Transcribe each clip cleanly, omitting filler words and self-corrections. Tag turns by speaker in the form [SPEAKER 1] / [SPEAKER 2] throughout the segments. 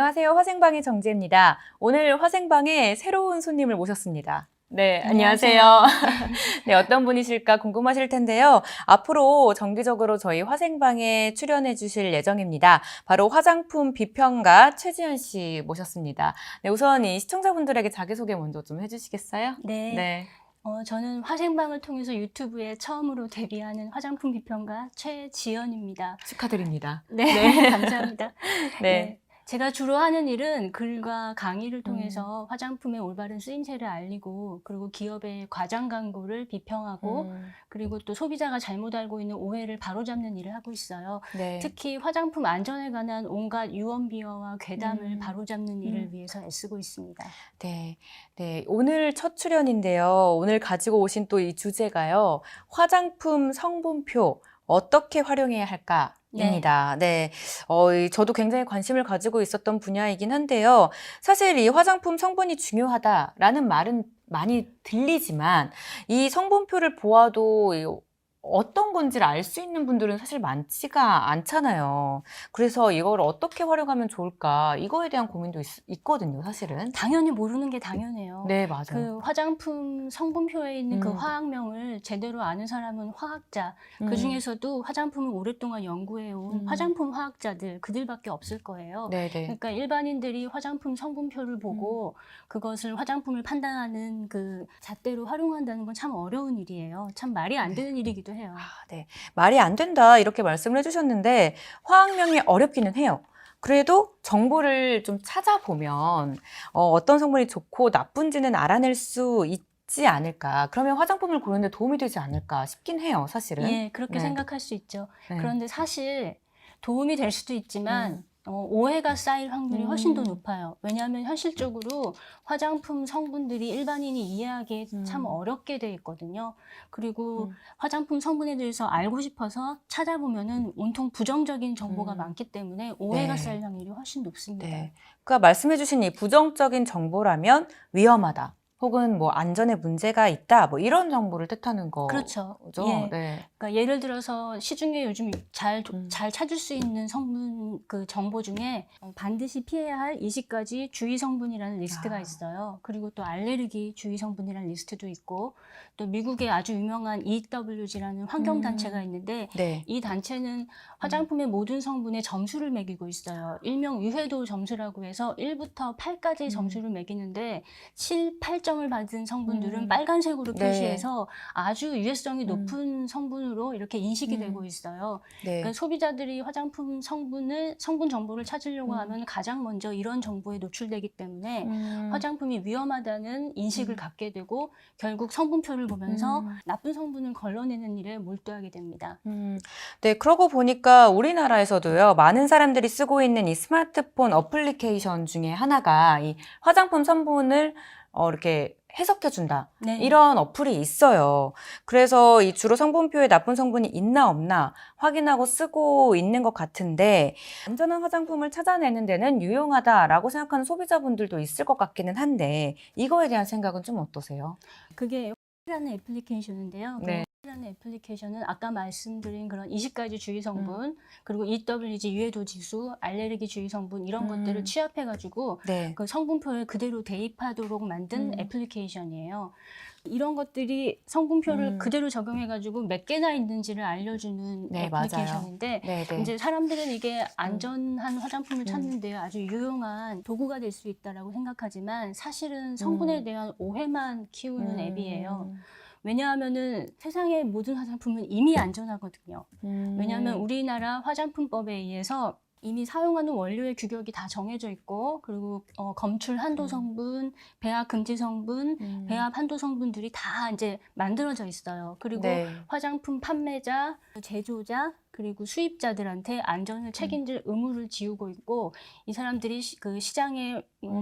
[SPEAKER 1] 안녕하세요. 화생방의 정지혜입니다. 오늘 화생방에 새로운 손님을 모셨습니다. 네, 안녕하세요. 네, 어떤 분이실까 궁금하실 텐데요. 앞으로 정기적으로 저희 화생방에 출연해 주실 예정입니다. 바로 화장품 비평가 최지연 씨 모셨습니다. 네, 우선 이 시청자분들에게 자기소개 먼저 좀 해주시겠어요?
[SPEAKER 2] 네. 저는 화생방을 통해서 유튜브에 처음으로 데뷔하는 화장품 비평가 최지연입니다.
[SPEAKER 1] 축하드립니다.
[SPEAKER 2] 네,
[SPEAKER 1] 네.
[SPEAKER 2] 감사합니다.
[SPEAKER 1] 네.
[SPEAKER 2] 네. 제가 주로 하는 일은 글과 강의를 통해서 화장품의 올바른 쓰임새를 알리고, 그리고 기업의 과장 광고를 비평하고, 그리고 또 소비자가 잘못 알고 있는 오해를 바로잡는 일을 하고 있어요.
[SPEAKER 1] 네.
[SPEAKER 2] 특히 화장품 안전에 관한 온갖 유언비어와 괴담을 바로잡는 일을 위해서 애쓰고 있습니다.
[SPEAKER 1] 네. 네. 오늘 첫 출연인데요. 오늘 가지고 오신 또 이 주제가요. 화장품 성분표 어떻게 활용해야 할까? 입니다. 네. 저도 굉장히 관심을 가지고 있었던 분야이긴 한데요. 사실 이 화장품 성분이 중요하다라는 말은 많이 들리지만 이 성분표를 보아도 어떤 건지를 알 수 있는 분들은 사실 많지가 않잖아요. 그래서 이걸 어떻게 활용하면 좋을까? 이거에 대한 고민도 있거든요, 사실은.
[SPEAKER 2] 당연히 모르는 게 당연해요.
[SPEAKER 1] 네, 맞아요.
[SPEAKER 2] 그 화장품 성분표에 있는 그 화학명을 제대로 아는 사람은 화학자, 그 중에서도 화장품을 오랫동안 연구해온 화장품 화학자들, 그들밖에 없을 거예요.
[SPEAKER 1] 네네.
[SPEAKER 2] 그러니까 일반인들이 화장품 성분표를 보고 그것을 화장품을 판단하는 그 잣대로 활용한다는 건 참 어려운 일이에요. 참 말이 안 되는 일이기도 해요.
[SPEAKER 1] 네. 말이 안 된다 이렇게 말씀을 해주셨는데 화학명이 어렵기는 해요. 그래도 정보를 좀 찾아보면 어떤 성분이 좋고 나쁜지는 알아낼 수 있지 않을까. 그러면 화장품을 고르는 데 도움이 되지 않을까 싶긴 해요, 사실은.
[SPEAKER 2] 예, 그렇게 생각할 수 있죠. 그런데 사실 도움이 될 수도 있지만 오해가 쌓일 확률이 훨씬 더 높아요. 왜냐하면 현실적으로 화장품 성분들이 일반인이 이해하기에 참 어렵게 돼 있거든요. 그리고 화장품 성분에 대해서 알고 싶어서 찾아보면은 온통 부정적인 정보가 많기 때문에 오해가 쌓일 확률이 훨씬 높습니다.
[SPEAKER 1] 네. 그러니까 말씀해주신 이 부정적인 정보라면 위험하다. 혹은 뭐 안전에 문제가 있다, 뭐 이런 정보를 뜻하는 거죠.
[SPEAKER 2] 그렇죠.
[SPEAKER 1] 네.
[SPEAKER 2] 그러니까 예를 들어서 시중에 요즘 잘 찾을 수 있는 성분 그 정보 중에 반드시 피해야 할 20가지 주의 성분이라는 리스트가 있어요. 그리고 또 알레르기 주의 성분이라는 리스트도 있고, 또 미국의 아주 유명한 EWG라는 환경 단체가 있는데
[SPEAKER 1] 네.
[SPEAKER 2] 이 단체는 화장품의 모든 성분에 점수를 매기고 있어요. 일명 유해도 점수라고 해서 1부터 8까지 점수를 매기는데 7, 8점을 받은 성분들은 빨간색으로 표시해서 아주 유해성이 높은 성분으로 이렇게 인식이 되고 있어요.
[SPEAKER 1] 네.
[SPEAKER 2] 그러니까 소비자들이 화장품 성분 정보를 찾으려고 하면 가장 먼저 이런 정보에 노출되기 때문에 화장품이 위험하다는 인식을 갖게 되고 결국 성분표를 보면서 나쁜 성분을 걸러내는 일에 몰두하게 됩니다.
[SPEAKER 1] 네, 그러고 보니까 우리나라에서도요, 많은 사람들이 쓰고 있는 이 스마트폰 어플리케이션 중에 하나가 이 화장품 성분을 이렇게 해석해준다. 이런 어플이 있어요. 그래서 이 주로 성분표에 나쁜 성분이 있나 없나 확인하고 쓰고 있는 것 같은데 안전한 화장품을 찾아내는 데는 유용하다라고 생각하는 소비자분들도 있을 것 같기는 한데 이거에 대한 생각은 좀 어떠세요?
[SPEAKER 2] 그게 라는 애플리케이션인데요.
[SPEAKER 1] 네.
[SPEAKER 2] 라는 애플리케이션은 아까 말씀드린 그런 20가지 주의 성분, 그리고 EWG 유해도 지수, 알레르기 주의 성분 이런 것들을 취합해가지고
[SPEAKER 1] 네.
[SPEAKER 2] 그 성분표를 그대로 대입하도록 만든 애플리케이션이에요. 이런 것들이 성분표를 그대로 적용해가지고 몇 개나 있는지를 알려주는 애플리케이션인데 이제 사람들은 이게 안전한 화장품을 찾는 데 아주 유용한 도구가 될 수 있다라고 생각하지만 사실은 성분에 대한 오해만 키우는 앱이에요. 왜냐하면은 세상의 모든 화장품은 이미 안전하거든요. 왜냐하면 우리나라 화장품법에 의해서 이미 사용하는 원료의 규격이 다 정해져 있고, 그리고 검출 한도 성분, 배합 금지 성분, 배합 한도 성분들이 다 이제 만들어져 있어요. 그리고 화장품 판매자, 제조자, 그리고 수입자들한테 안전을 책임질 의무를 지우고 있고, 이 사람들이 그 시장에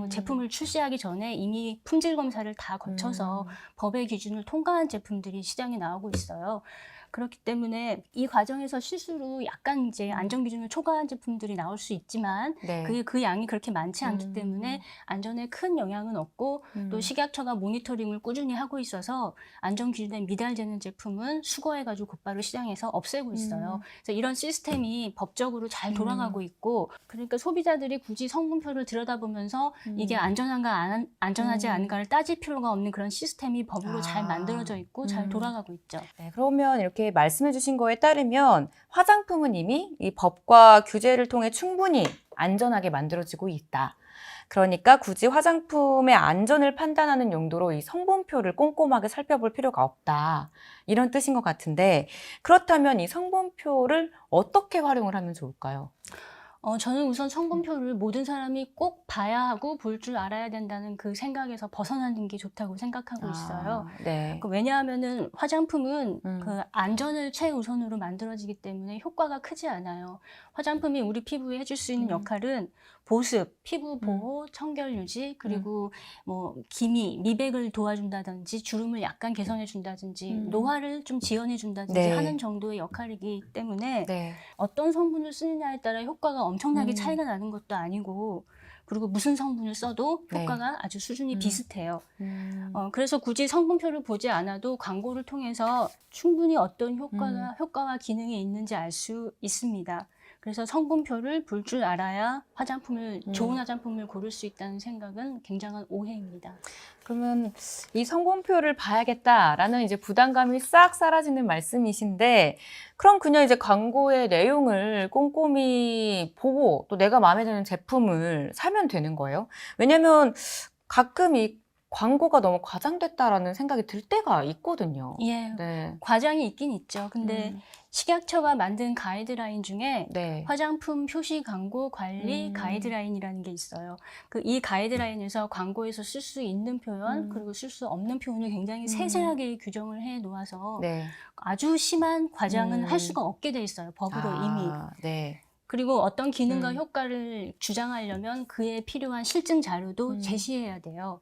[SPEAKER 2] 제품을 출시하기 전에 이미 품질 검사를 다 거쳐서 법의 기준을 통과한 제품들이 시장에 나오고 있어요. 그렇기 때문에 이 과정에서 실수로 약간 이제 안전 기준을 초과한 제품들이 나올 수 있지만 그게 그 양이 그렇게 많지 않기 때문에 안전에 큰 영향은 없고 또 식약처가 모니터링을 꾸준히 하고 있어서 안전 기준에 미달되는 제품은 수거해가지고 곧바로 시장에서 없애고 있어요. 그래서 이런 시스템이 법적으로 잘 돌아가고 있고, 그러니까 소비자들이 굳이 성분표를 들여다보면서 이게 안전한가 안전하지 않은가를 따질 필요가 없는 그런 시스템이 법으로 잘 만들어져 있고 잘 돌아가고 있죠.
[SPEAKER 1] 네, 그러면 이렇게 말씀해 주신 거에 따르면 화장품은 이미 이 법과 규제를 통해 충분히 안전하게 만들어지고 있다. 그러니까 굳이 화장품의 안전을 판단하는 용도로 이 성분표를 꼼꼼하게 살펴볼 필요가 없다. 이런 뜻인 것 같은데, 그렇다면 이 성분표를 어떻게 활용을 하면 좋을까요?
[SPEAKER 2] 저는 우선 성분표를 모든 사람이 꼭 봐야 하고 볼 줄 알아야 된다는 그 생각에서 벗어나는 게 좋다고 생각하고 있어요.
[SPEAKER 1] 네.
[SPEAKER 2] 왜냐하면은 화장품은 그 안전을 최우선으로 만들어지기 때문에 효과가 크지 않아요. 화장품이 우리 피부에 해줄 수 있는 역할은 보습, 피부 보호, 청결 유지, 그리고 뭐 기미, 미백을 도와준다든지 주름을 약간 개선해 준다든지 노화를 좀 지연해 준다든지
[SPEAKER 1] 네.
[SPEAKER 2] 하는 정도의 역할이기 때문에
[SPEAKER 1] 네.
[SPEAKER 2] 어떤 성분을 쓰느냐에 따라 효과가 엄청나게 차이가 나는 것도 아니고, 그리고 무슨 성분을 써도 효과가 아주 수준이 비슷해요. 그래서 굳이 성분표를 보지 않아도 광고를 통해서 충분히 어떤 효과와 기능이 있는지 알 수 있습니다. 그래서 성분표를 볼 줄 알아야 좋은 화장품을 고를 수 있다는 생각은 굉장한 오해입니다.
[SPEAKER 1] 그러면 이 성분표를 봐야겠다라는 이제 부담감이 싹 사라지는 말씀이신데, 그럼 그냥 이제 광고의 내용을 꼼꼼히 보고 또 내가 마음에 드는 제품을 사면 되는 거예요? 왜냐면 가끔 이 광고가 너무 과장됐다라는 생각이 들 때가 있거든요.
[SPEAKER 2] 예,
[SPEAKER 1] 네.
[SPEAKER 2] 과장이 있긴 있죠. 근데 식약처가 만든 가이드라인 중에
[SPEAKER 1] 네.
[SPEAKER 2] 화장품 표시 광고 관리 가이드라인이라는 게 있어요. 이 가이드라인에서 광고에서 쓸 수 있는 표현, 그리고 쓸 수 없는 표현을 굉장히 세세하게 규정을 해 놓아서
[SPEAKER 1] 네.
[SPEAKER 2] 아주 심한 과장은 할 수가 없게 돼 있어요. 법으로 이미.
[SPEAKER 1] 네.
[SPEAKER 2] 그리고 어떤 기능과 효과를 주장하려면 그에 필요한 실증 자료도 제시해야 돼요.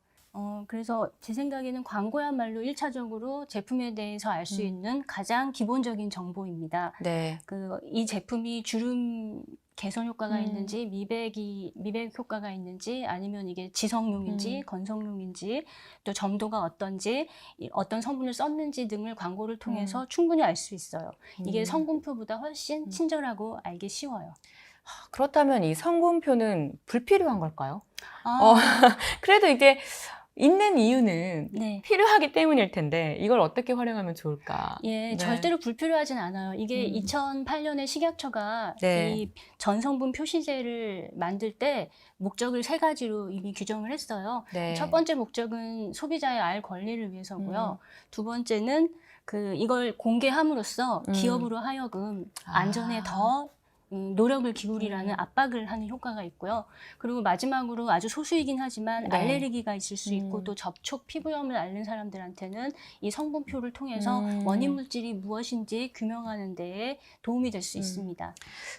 [SPEAKER 2] 그래서 제 생각에는 광고야말로 1차적으로 제품에 대해서 알 수 있는 가장 기본적인 정보입니다.
[SPEAKER 1] 네.
[SPEAKER 2] 이 제품이 주름 개선 효과가 있는지, 미백 효과가 있는지, 아니면 이게 지성용인지, 건성용인지, 또 점도가 어떤지, 어떤 성분을 썼는지 등을 광고를 통해서 충분히 알 수 있어요. 이게 성분표보다 훨씬 친절하고 알기 쉬워요.
[SPEAKER 1] 그렇다면 이 성분표는 불필요한 걸까요?
[SPEAKER 2] 아,
[SPEAKER 1] 그래도 이게 있는 이유는
[SPEAKER 2] 네.
[SPEAKER 1] 필요하기 때문일 텐데 이걸 어떻게 활용하면 좋을까?
[SPEAKER 2] 예,
[SPEAKER 1] 네.
[SPEAKER 2] 절대로 불필요하진 않아요. 이게 2008년에 식약처가
[SPEAKER 1] 네.
[SPEAKER 2] 이 전성분 표시제를 만들 때 목적을 3가지로 이미 규정을 했어요.
[SPEAKER 1] 네.
[SPEAKER 2] 첫 번째 목적은 소비자의 알 권리를 위해서고요. 두 번째는 이걸 공개함으로써 기업으로 하여금 안전에 더 노력을 기울이라는 압박을 하는 효과가 있고요. 그리고 마지막으로 아주 소수이긴 하지만
[SPEAKER 1] 네.
[SPEAKER 2] 알레르기가 있을 수 있고 또 접촉 피부염을 앓는 사람들한테는 이 성분표를 통해서 원인 물질이 무엇인지 규명하는 데에 도움이 될 수 있습니다.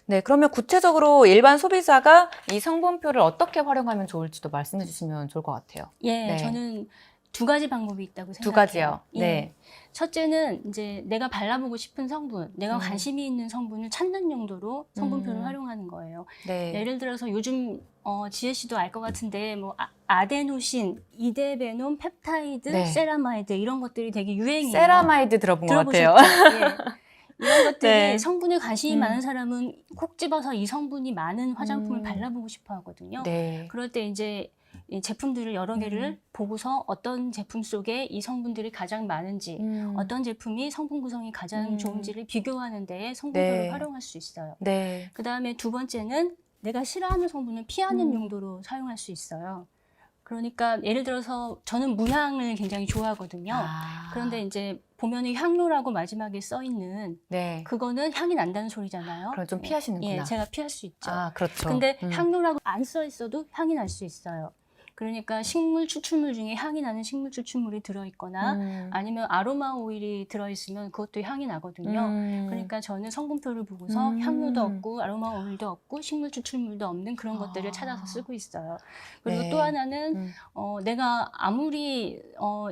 [SPEAKER 1] 네, 그러면 구체적으로 일반 소비자가 이 성분표를 어떻게 활용하면 좋을지도 말씀해 주시면 좋을 것 같아요.
[SPEAKER 2] 예,
[SPEAKER 1] 네.
[SPEAKER 2] 저는 2가지 방법이 있다고 생각해요.
[SPEAKER 1] 2가지요.
[SPEAKER 2] 예.
[SPEAKER 1] 네.
[SPEAKER 2] 첫째는 이제 내가 발라보고 싶은 성분, 내가 관심이 있는 성분을 찾는 용도로 성분표를 활용하는 거예요.
[SPEAKER 1] 네.
[SPEAKER 2] 예를 들어서 요즘 지혜 씨도 알 것 같은데 뭐 아데노신, 이데베논, 펩타이드,
[SPEAKER 1] 네.
[SPEAKER 2] 세라마이드 이런 것들이 되게 유행이에요.
[SPEAKER 1] 세라마이드 들어본 것 같아요.
[SPEAKER 2] 들어보셨죠? 예. 이런 것들이
[SPEAKER 1] 네.
[SPEAKER 2] 성분에 관심이 많은 사람은 콕 집어서 이 성분이 많은 화장품을 발라보고 싶어 하거든요.
[SPEAKER 1] 네.
[SPEAKER 2] 그럴 때 이제 이 제품들을 여러 개를 보고서 어떤 제품 속에 이 성분들이 가장 많은지, 어떤 제품이 성분 구성이 가장 좋은지를 비교하는 데에 성분표를
[SPEAKER 1] 네.
[SPEAKER 2] 활용할 수 있어요.
[SPEAKER 1] 네.
[SPEAKER 2] 그 다음에 2번째는 내가 싫어하는 성분을 피하는 용도로 사용할 수 있어요. 그러니까 예를 들어서 저는 무향을 굉장히 좋아하거든요. 그런데 이제 보면은 향료라고 마지막에 써 있는
[SPEAKER 1] 네.
[SPEAKER 2] 그거는 향이 난다는 소리잖아요.
[SPEAKER 1] 그럼 좀 피하시는구나.
[SPEAKER 2] 예, 제가 피할 수 있죠.
[SPEAKER 1] 그렇죠.
[SPEAKER 2] 근데 향료라고 안 써 있어도 향이 날 수 있어요. 그러니까 식물 추출물 중에 향이 나는 식물 추출물이 들어있거나 아니면 아로마 오일이 들어있으면 그것도 향이 나거든요. 그러니까 저는 성분표를 보고서 향료도 없고 아로마 오일도 없고 식물 추출물도 없는 그런 것들을 찾아서 쓰고 있어요. 그리고
[SPEAKER 1] 네.
[SPEAKER 2] 또 하나는 내가 아무리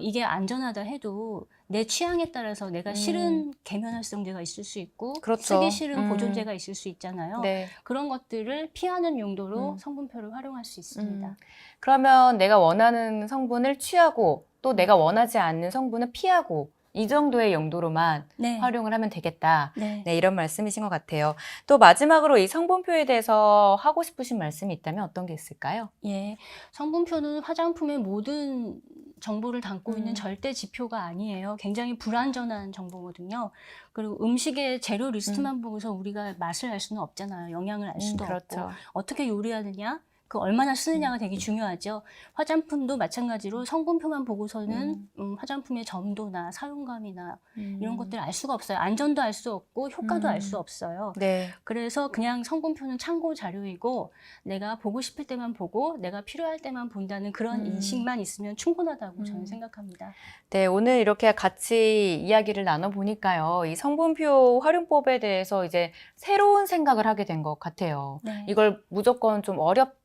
[SPEAKER 2] 이게 안전하다 해도 내 취향에 따라서 내가 싫은 계면활성제가 있을 수 있고
[SPEAKER 1] 그렇죠.
[SPEAKER 2] 쓰기 싫은 보존제가 있을 수 있잖아요.
[SPEAKER 1] 네.
[SPEAKER 2] 그런 것들을 피하는 용도로 성분표를 활용할 수 있습니다.
[SPEAKER 1] 그러면 내가 원하는 성분을 취하고 또 내가 원하지 않는 성분은 피하고 이 정도의 용도로만
[SPEAKER 2] 네.
[SPEAKER 1] 활용을 하면 되겠다.
[SPEAKER 2] 네.
[SPEAKER 1] 네, 이런 말씀이신 것 같아요. 또 마지막으로 이 성분표에 대해서 하고 싶으신 말씀이 있다면 어떤 게 있을까요?
[SPEAKER 2] 예, 성분표는 화장품의 모든 정보를 담고 있는 절대 지표가 아니에요. 굉장히 불완전한 정보거든요. 그리고 음식의 재료 리스트만 보고서 우리가 맛을 알 수는 없잖아요. 영양을 알 수도
[SPEAKER 1] 그렇죠.
[SPEAKER 2] 없고 어떻게 요리하느냐, 그 얼마나 쓰느냐가 되게 중요하죠. 화장품도 마찬가지로 성분표만 보고서는 화장품의 점도나 사용감이나 이런 것들을 알 수가 없어요. 안전도 알 수 없고 효과도 알 수 없어요.
[SPEAKER 1] 네.
[SPEAKER 2] 그래서 그냥 성분표는 참고 자료이고 내가 보고 싶을 때만 보고 내가 필요할 때만 본다는 그런 인식만 있으면 충분하다고 저는 생각합니다.
[SPEAKER 1] 네, 오늘 이렇게 같이 이야기를 나눠보니까요. 이 성분표 활용법에 대해서 이제 새로운 생각을 하게 된 것 같아요.
[SPEAKER 2] 네.
[SPEAKER 1] 이걸 무조건 좀 어렵고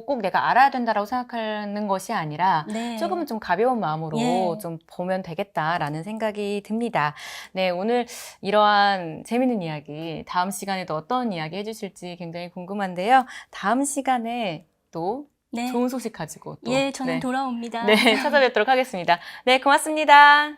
[SPEAKER 1] 꼭 내가 알아야 된다라고 생각하는 것이 아니라
[SPEAKER 2] 네.
[SPEAKER 1] 조금은 좀 가벼운 마음으로
[SPEAKER 2] 예.
[SPEAKER 1] 좀 보면 되겠다라는 생각이 듭니다. 네, 오늘 이러한 재밌는 이야기 다음 시간에도 어떤 이야기 해주실지 굉장히 궁금한데요. 다음 시간에 또
[SPEAKER 2] 네.
[SPEAKER 1] 좋은 소식 가지고 또
[SPEAKER 2] 예, 저는 돌아옵니다.
[SPEAKER 1] 네, 찾아뵙도록 하겠습니다. 네, 고맙습니다.